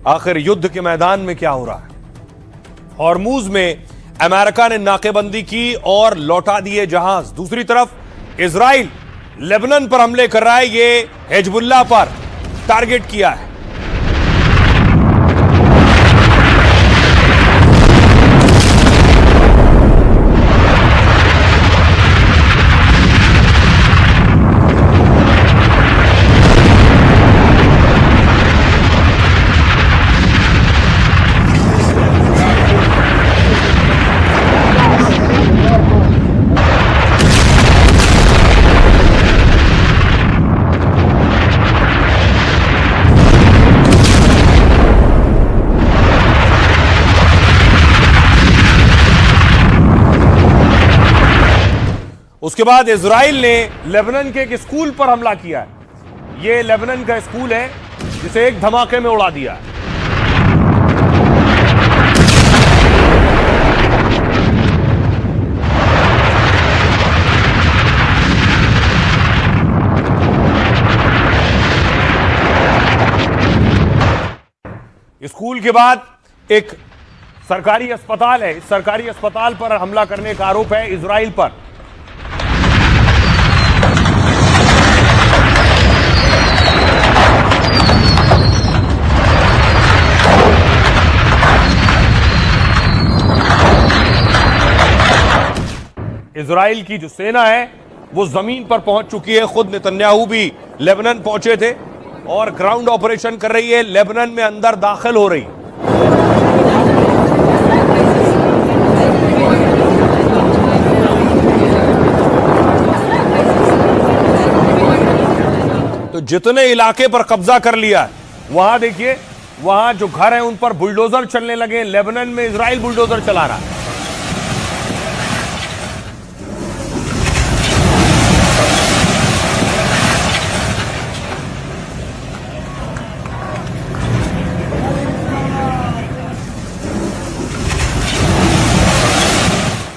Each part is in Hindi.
आखिर युद्ध के मैदान में क्या हो रहा है। हॉर्मूज में अमेरिका ने नाकेबंदी की और लौटा दिए जहाज। दूसरी तरफ इजराइल लेबनान पर हमले कर रहा है, ये हिजबुल्लाह पर टारगेट किया है। उसके बाद इजराइल ने लेबनान के एक स्कूल पर हमला किया है। यह लेबनान का स्कूल है जिसे एक धमाके में उड़ा दिया है। स्कूल के बाद एक सरकारी अस्पताल है, इस सरकारी अस्पताल पर हमला करने का आरोप है इजराइल पर। इजराइल की जो सेना है वो जमीन पर पहुंच चुकी है। खुद नेतन्याहू भी लेबनान पहुंचे थे और ग्राउंड ऑपरेशन कर रही है। लेबनान में अंदर दाखिल हो रही। तो जितने इलाके पर कब्जा कर लिया वहां देखिए, वहां जो घर हैं उन पर बुलडोजर चलने लगे। लेबनान में इजराइल बुलडोजर चला रहा है।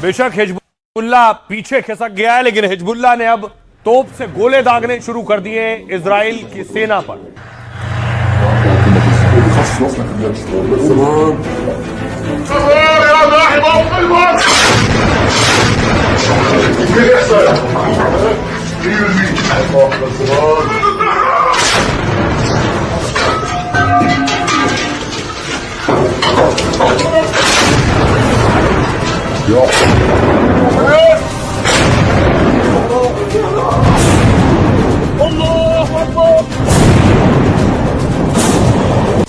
बेशक हिजबुल्लाह पीछे खिसक गया है, लेकिन हिजबुल्लाह ने अब तोप से गोले दागने शुरू कर दिए इजराइल की सेना पर।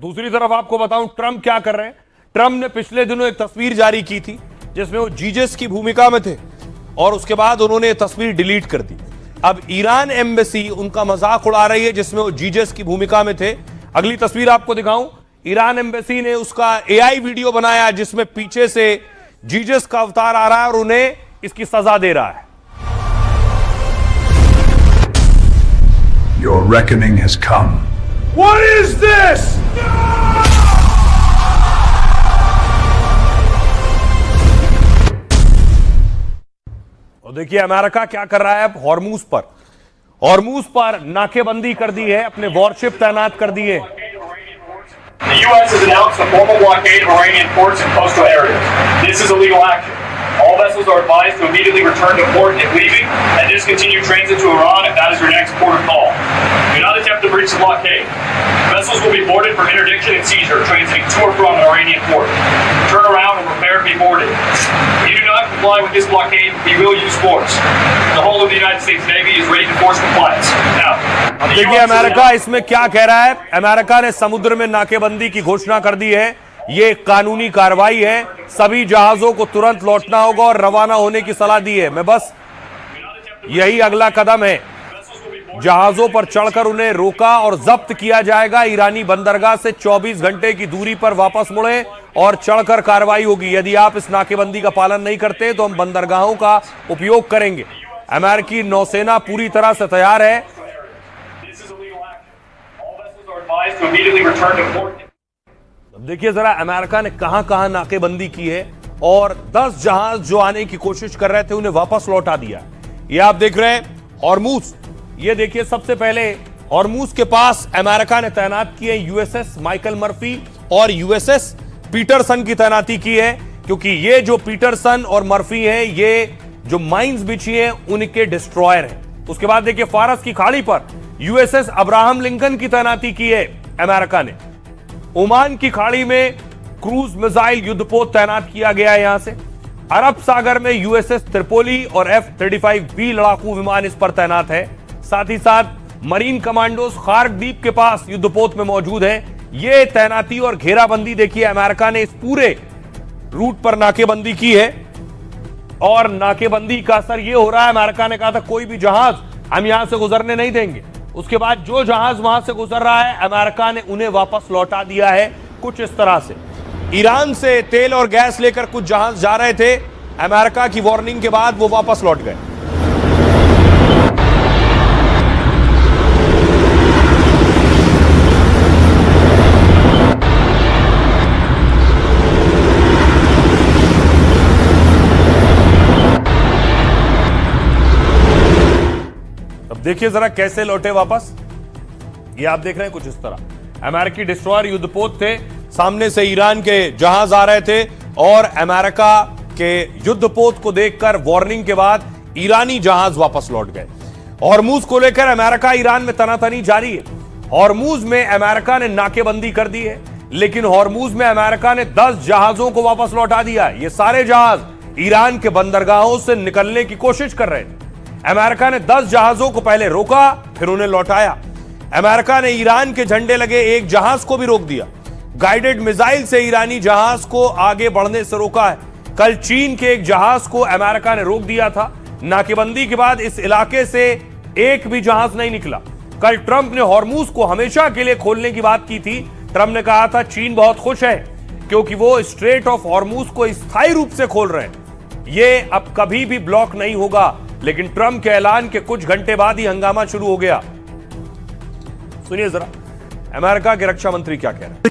दूसरी तरफ आपको बताऊं ट्रंप क्या कर रहे हैं। ट्रंप ने पिछले दिनों एक तस्वीर जारी की थी जिसमें वो जीजस की भूमिका में थे और उसके बाद उन्होंने ये तस्वीर डिलीट कर दी। अब ईरान एम्बेसी उनका मजाक उड़ा रही है जिसमें वो जीजस की भूमिका में थे। अगली तस्वीर आपको दिखाऊं, ईरान एम्बेसी ने उसका एआई वीडियो बनाया जिसमें पीछे से जीजस का अवतार आ रहा है और उन्हें इसकी सजा दे रहा है। Your reckoning has come. What is this? और देखिए अमेरिका क्या कर रहा है अब हॉर्मूज पर। हॉर्मूज पर नाकेबंदी कर दी है, अपने वॉरशिप तैनात कर दिए। The U.S. has announced a formal blockade of Iranian ports and coastal areas. This is illegal action. All vessels are advised to immediately return to port if leaving and discontinue transit to Iran if that is your next port of call. Do not attempt to breach the blockade. Vessels will be boarded for interdiction and seizure transiting to or from an Iranian port. Turn around and prepare to be boarded. If you do not comply with this blockade, we will use force. The whole of the United States Navy is ready to force compliance. Now, अब देखिए अमेरिका इसमें क्या कह रहा है। अमेरिका ने समुद्र में नाकेबंदी की घोषणा कर दी है। ये कानूनी कार्रवाई है, सभी जहाजों को तुरंत लौटना होगा और रवाना होने की सलाह दी है। मैं बस यही अगला कदम है। जहाजों पर चढ़कर उन्हें रोका और जब्त किया जाएगा। ईरानी बंदरगाह से 24 घंटे की दूरी पर वापस मुड़े और चढ़कर कार्रवाई होगी। यदि आप इस नाकेबंदी का पालन नहीं करते तो हम बंदरगाहों का उपयोग करेंगे। अमेरिकी नौसेना पूरी तरह से तैयार है। अब देखिए जरा अमेरिका ने कहां कहां नाकेबंदी की है। और 10 जहाज जो आने की कोशिश कर रहे थे उन्हें वापस लौटा दिया। ये आप देख रहे हैं हॉर्मूज। ये देखिए, सबसे पहले हॉर्मूज के पास अमेरिका ने तैनात किए यूएसएस माइकल मर्फी और यूएसएस पीटरसन की तैनाती की है, क्योंकि ये जो पीटरसन और मर्फी हैं, ये जो माइंस बिछी हैं उनके डिस्ट्रॉयर हैं। उसके बाद देखिए, फारस की खाड़ी पर यूएसएस अब्राहम लिंकन की तैनाती की है अमेरिका ने। ओमान की खाड़ी में क्रूज मिसाइल युद्धपोत तैनात किया गया है। यहां से अरब सागर में यूएसएस त्रिपोली और F-35B लड़ाकू विमान इस पर तैनात है। साथ ही साथ मरीन कमांडोज खार्क द्वीप के पास युद्धपोत में मौजूद है। यह तैनाती और घेराबंदी देखिए, अमेरिका ने इस पूरे रूट पर नाकेबंदी की है और नाकेबंदी का असर यह हो रहा है, अमेरिका ने कहा था कोई भी जहाज हम यहां से गुजरने नहीं देंगे। उसके बाद जो जहाज वहां से गुजर रहा है, अमेरिका ने उन्हें वापस लौटा दिया है कुछ इस तरह से। ईरान से तेल और गैस लेकर कुछ जहाज जा रहे थे, अमेरिका की वार्निंग के बाद वो वापस लौट गए। अब देखिए जरा कैसे लौटे वापस। ये आप देख रहे हैं कुछ इस तरह, अमेरिकी डिस्ट्रॉयर युद्धपोत थे, सामने से ईरान के जहाज आ रहे थे और अमेरिका के युद्धपोत को देखकर वार्निंग के बाद ईरानी जहाज वापस लौट गए। हॉर्मूज को लेकर अमेरिका ईरान में तनातनी जारी है। हॉर्मूज में अमेरिका ने नाकेबंदी कर दी है, लेकिन हॉर्मूज में अमेरिका ने 10 जहाजों को वापस लौटा दिया है। ये सारे जहाज ईरान के बंदरगाहों से निकलने की कोशिश कर रहे थे। अमेरिका ने 10 जहाजों को पहले रोका, फिर उन्हें लौटाया। अमेरिका ने ईरान के झंडे लगे एक जहाज को भी रोक दिया। गाइडेड मिसाइल से ईरानी जहाज को आगे बढ़ने से रोका है। कल चीन के एक जहाज को अमेरिका ने रोक दिया था। नाकेबंदी के बाद इस इलाके से एक भी जहाज नहीं निकला। कल ट्रंप ने हॉर्मूज को हमेशा के लिए खोलने की बात की थी। ट्रंप ने कहा था चीन बहुत खुश है क्योंकि वो स्ट्रेट ऑफ हॉर्मूज को स्थायी रूप से खोल रहे हैं। ये अब कभी भी ब्लॉक नहीं होगा, लेकिन ट्रंप के ऐलान के कुछ घंटे बाद ही हंगामा शुरू हो गया। सुनिए जरा अमेरिका के रक्षा मंत्री क्या कह रहे हैं।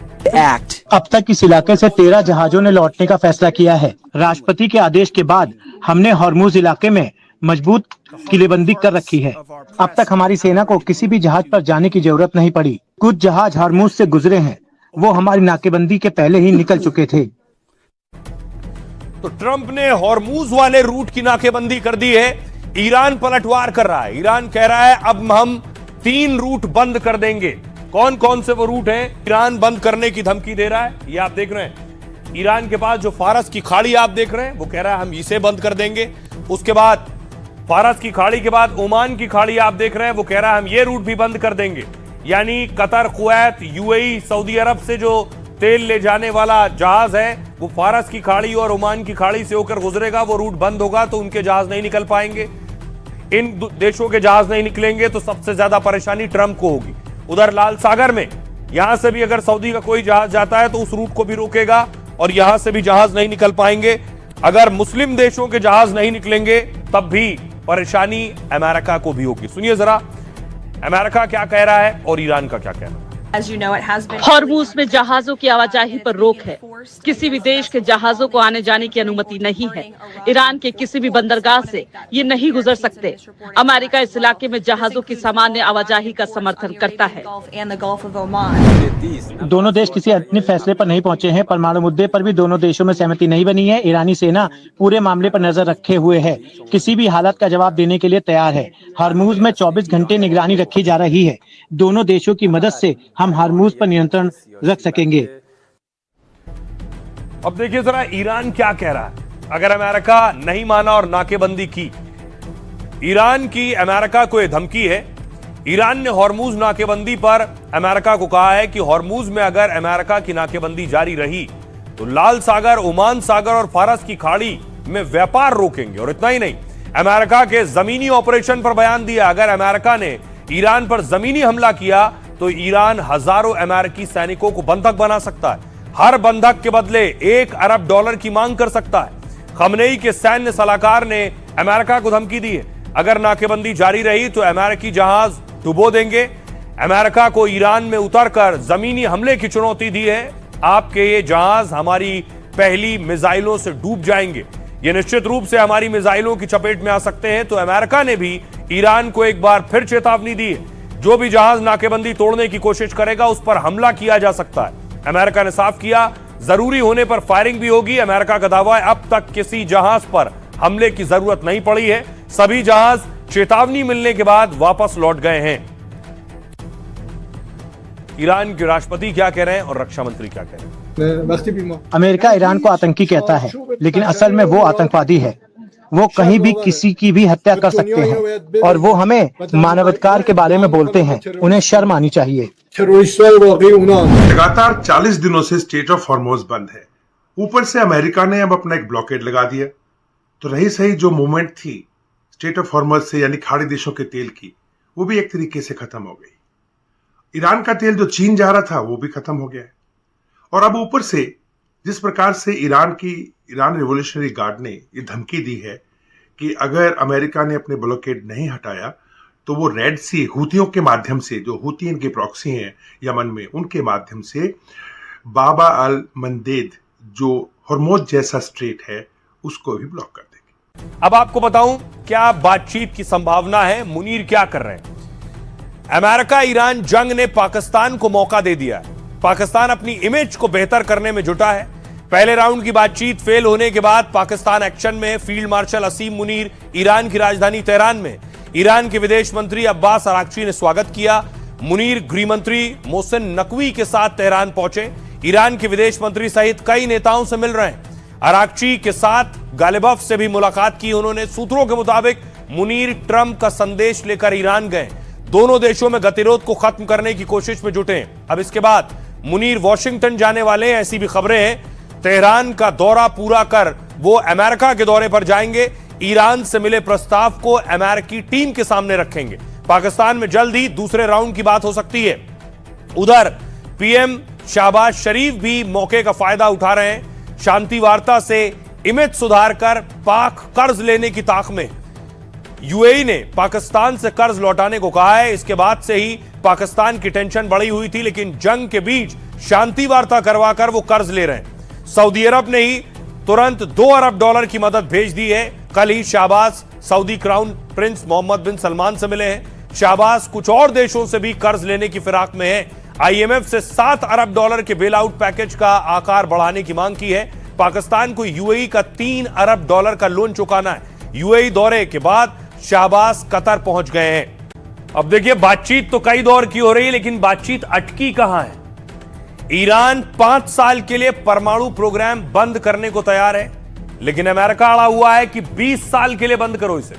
अब तक इस इलाके से 13 जहाजों ने लौटने का फैसला किया है। राष्ट्रपति के आदेश के बाद हमने हॉर्मूज इलाके में मजबूत किलेबंदी कर रखी है। अब तक हमारी सेना को किसी भी जहाज पर जाने की जरूरत नहीं पड़ी। कुछ जहाज हॉर्मूज से गुजरे हैं, वो हमारी नाकेबंदी के पहले ही निकल चुके थे। तो ट्रंप ने हॉर्मूज वाले रूट की नाकेबंदी कर दी है। ईरान पलटवार कर रहा है। ईरान कह रहा है अब हम 3 रूट बंद कर देंगे। कौन कौन से वो रूट हैं? ईरान बंद करने की धमकी दे रहा है। ये आप देख रहे हैं, ईरान के पास जो फारस की खाड़ी आप देख रहे हैं, वो कह रहा है हम इसे बंद कर देंगे। उसके बाद फारस की खाड़ी के बाद ओमान की खाड़ी आप देख रहे हैं, वो कह रहा है हम ये रूट भी बंद कर देंगे। यानी कतर, कुवैत, यूएई, सऊदी अरब से जो तेल ले जाने वाला जहाज है वो फारस की खाड़ी और ओमान की खाड़ी से होकर गुजरेगा। वो रूट बंद होगा तो उनके जहाज नहीं निकल पाएंगे। इन देशों के जहाज नहीं निकलेंगे तो सबसे ज्यादा परेशानी ट्रंप को होगी। उधर लाल सागर में यहां से भी अगर सऊदी का कोई जहाज जाता है तो उस रूट को भी रोकेगा और यहां से भी जहाज नहीं निकल पाएंगे। अगर मुस्लिम देशों के जहाज नहीं निकलेंगे तब भी परेशानी अमेरिका को भी होगी। सुनिए जरा अमेरिका क्या कह रहा है और ईरान का क्या कहना है। हॉर्मूज में जहाजों की आवाजाही पर रोक है। किसी भी देश के जहाजों को आने जाने की अनुमति नहीं है। ईरान के किसी भी बंदरगाह से ये नहीं गुजर सकते। अमेरिका इस इलाके में जहाजों की सामान्य आवाजाही का समर्थन करता है। दोनों देश किसी अंतिम फैसले पर नहीं पहुंचे हैं। परमाणु मुद्दे पर भी दोनों देशों में सहमति नहीं बनी है। ईरानी सेना पूरे मामले पर नजर रखे हुए है, किसी भी हालत का जवाब देने के लिए तैयार है। हॉर्मूज में 24 घंटे निगरानी रखी जा रही है। दोनों देशों की मदद से हम हॉर्मूज पर नियंत्रण रख सकेंगे। अब देखिए जरा ईरान क्या कह रहा है। अगर अमेरिका नहीं माना और नाकेबंदी की, ईरान की अमेरिका को यह धमकी है। ईरान ने हॉर्मूज नाकेबंदी पर अमेरिका को कहा है कि हॉर्मूज में अगर अमेरिका की नाकेबंदी जारी रही तो लाल सागर, ओमान सागर और फारस की खाड़ी में व्यापार रोकेंगे। और इतना ही नहीं, अमेरिका के जमीनी ऑपरेशन पर बयान दिया। अगर अमेरिका ने ईरान पर जमीनी हमला किया तो ईरान हजारों अमेरिकी सैनिकों को बंधक बना सकता है। हर बंधक के बदले $1 अरब की मांग कर सकता है। खमनेई के सैन्य सलाहकार ने अमेरिका को धमकी दी है, अगर नाकेबंदी जारी रही तो अमेरिकी जहाज डुबो देंगे। अमेरिका को ईरान में उतरकर जमीनी हमले की चुनौती दी है। आपके ये जहाज हमारी पहली मिसाइलों से डूब जाएंगे। ये निश्चित रूप से हमारी मिसाइलों की चपेट में आ सकते हैं। तो अमेरिका ने भी ईरान को एक बार फिर चेतावनी दी है, जो भी जहाज नाकेबंदी तोड़ने की कोशिश करेगा उस पर हमला किया जा सकता है। अमेरिका ने साफ किया, जरूरी होने पर फायरिंग भी होगी। अमेरिका का दावा है अब तक किसी जहाज पर हमले की जरूरत नहीं पड़ी है, सभी जहाज चेतावनी मिलने के बाद वापस लौट गए हैं। ईरान के राष्ट्रपति क्या कह रहे हैं और रक्षा मंत्री क्या कह रहे हैं? अमेरिका ईरान को आतंकी कहता है, लेकिन असल में वो आतंकवादी है। वो कहीं भी किसी की भी हत्या कर सकते हैं और वो हमें मानवाधिकार के बारे में बोलते हैं। उन्हें शर्म आनी चाहिए। लगातार 40 दिनों से स्ट्रेट ऑफ हॉर्मुज़ बंद है। ऊपर से अमेरिका ने अब अपना एक ब्लॉकेड लगा दिया। तो रही सही जो मूवमेंट थी स्ट्रेट ऑफ हॉर्मुज़ से, यानी खाड़ी देशों के तेल की, वो भी एक तरीके से खत्म हो गई। ईरान का तेल जो चीन जा रहा था वो भी खत्म हो गया है। और अब ऊपर से जिस प्रकार से ईरान रिवोल्यूशनरी गार्ड ने ये धमकी दी है कि अगर अमेरिका ने अपने ब्लॉकेड नहीं हटाया तो वो रेड सी हूतियों के माध्यम से, जो हूती इनके प्रॉक्सी हैं यमन में, उनके माध्यम से बाबा अल मंदेद जो हॉर्मुज़ जैसा स्ट्रेट है उसको भी ब्लॉक कर देंगे। अब आपको बताऊं क्या बातचीत की संभावना है, मुनीर क्या कर रहे हैं। अमेरिका ईरान जंग ने पाकिस्तान को मौका दे दिया है। पाकिस्तान अपनी इमेज को बेहतर करने में जुटा है। पहले राउंड की बातचीत फेल होने के बाद पाकिस्तान एक्शन में। फील्ड मार्शल असीम मुनीर ईरान की राजधानी तेहरान में ईरान के विदेश मंत्री अब्बास अराक्ची ने स्वागत किया। मुनीर गृह मंत्री मोहसिन नकवी के साथ तेहरान पहुंचे। ईरान के विदेश मंत्री सहित कई नेताओं से मिल रहे हैं। अराक्ची के साथ गालिबफ से भी मुलाकात की उन्होंने। सूत्रों के मुताबिक मुनीर ट्रंप का संदेश लेकर ईरान गए। दोनों देशों में गतिरोध को खत्म करने की कोशिश में जुटे। अब इसके बाद मुनीर वॉशिंगटन जाने वाले हैं, ऐसी भी खबरें हैं। तेहरान का दौरा पूरा कर वो अमेरिका के दौरे पर जाएंगे। ईरान से मिले प्रस्ताव को अमेरिकी टीम के सामने रखेंगे। पाकिस्तान में जल्द ही दूसरे राउंड की बात हो सकती है। उधर पीएम शहबाज शरीफ भी मौके का फायदा उठा रहे हैं। शांति वार्ता से इमेज सुधार कर पाक कर्ज लेने की ताक में। यूएई ने पाकिस्तान से कर्ज लौटाने को कहा है। इसके बाद से ही पाकिस्तान की टेंशन बढ़ी हुई थी, लेकिन जंग के बीच शांति वार्ता करवाकर वो कर्ज ले रहे हैं। सऊदी अरब ने ही तुरंत $2 अरब की मदद भेज दी है। कल ही Shehbaz Saudi crown prince Mohammed bin Salman से मिले हैं। शहबाज कुछ और देशों से भी कर्ज लेने की फिराक में है। आईएमएफ से $7 अरब के बेल आउट पैकेज का आकार बढ़ाने की मांग की है। पाकिस्तान को यूएई का $3 अरब का लोन चुकाना है। यूएई दौरे के बाद शहबाज कतर पहुंच गए हैं। अब देखिए, बातचीत तो कई दौर की हो रही है, लेकिन बातचीत अटकी कहां है। ईरान 5 साल के लिए परमाणु प्रोग्राम बंद करने को तैयार है, लेकिन अमेरिका अड़ा हुआ है कि 20 साल के लिए बंद करो इसे।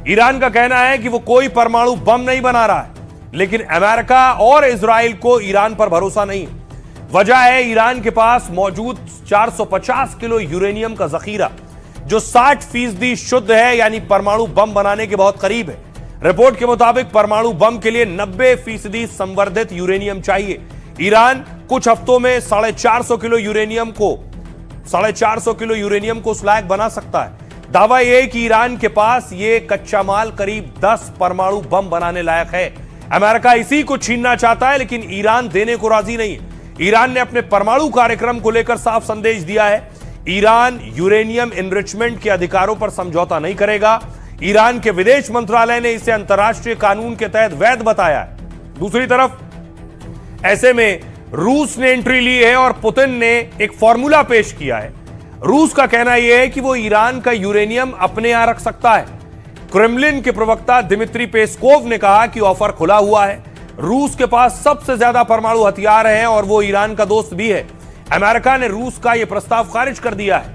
ईरान का कहना है कि वो कोई परमाणु बम नहीं बना रहा है, लेकिन अमेरिका और इजराइल को ईरान पर भरोसा नहीं है। वजह है ईरान के पास मौजूद 450 किलो यूरेनियम का जखीरा, जो 60% शुद्ध है, यानी परमाणु बम बनाने के बहुत करीब है। रिपोर्ट के मुताबिक परमाणु बम के लिए 90% संवर्धित यूरेनियम चाहिए। ईरान कुछ हफ्तों में 450 किलो यूरेनियम को स्लैग बना सकता है। दावा यह है कि ईरान के पास यह कच्चा माल करीब 10 परमाणु बम बनाने लायक है। अमेरिका इसी को छीनना चाहता है, लेकिन ईरान देने को राजी नहीं है। ईरान ने अपने परमाणु कार्यक्रम को लेकर साफ संदेश दिया है। ईरान यूरेनियम एनरिचमेंट के अधिकारों पर समझौता नहीं करेगा। ईरान के विदेश मंत्रालय ने इसे अंतर्राष्ट्रीय कानून के तहत वैध बताया है। दूसरी तरफ ऐसे में रूस ने एंट्री ली है और पुतिन ने एक फॉर्मूला पेश किया है। रूस का कहना यह है कि वो ईरान का यूरेनियम अपने यहां रख सकता है। क्रेमलिन के प्रवक्ता दिमित्री पेस्कोव ने कहा कि ऑफर खुला हुआ है। रूस के पास सबसे ज्यादा परमाणु हथियार हैं और वो ईरान का दोस्त भी है। अमेरिका ने रूस का यह प्रस्ताव खारिज कर दिया है।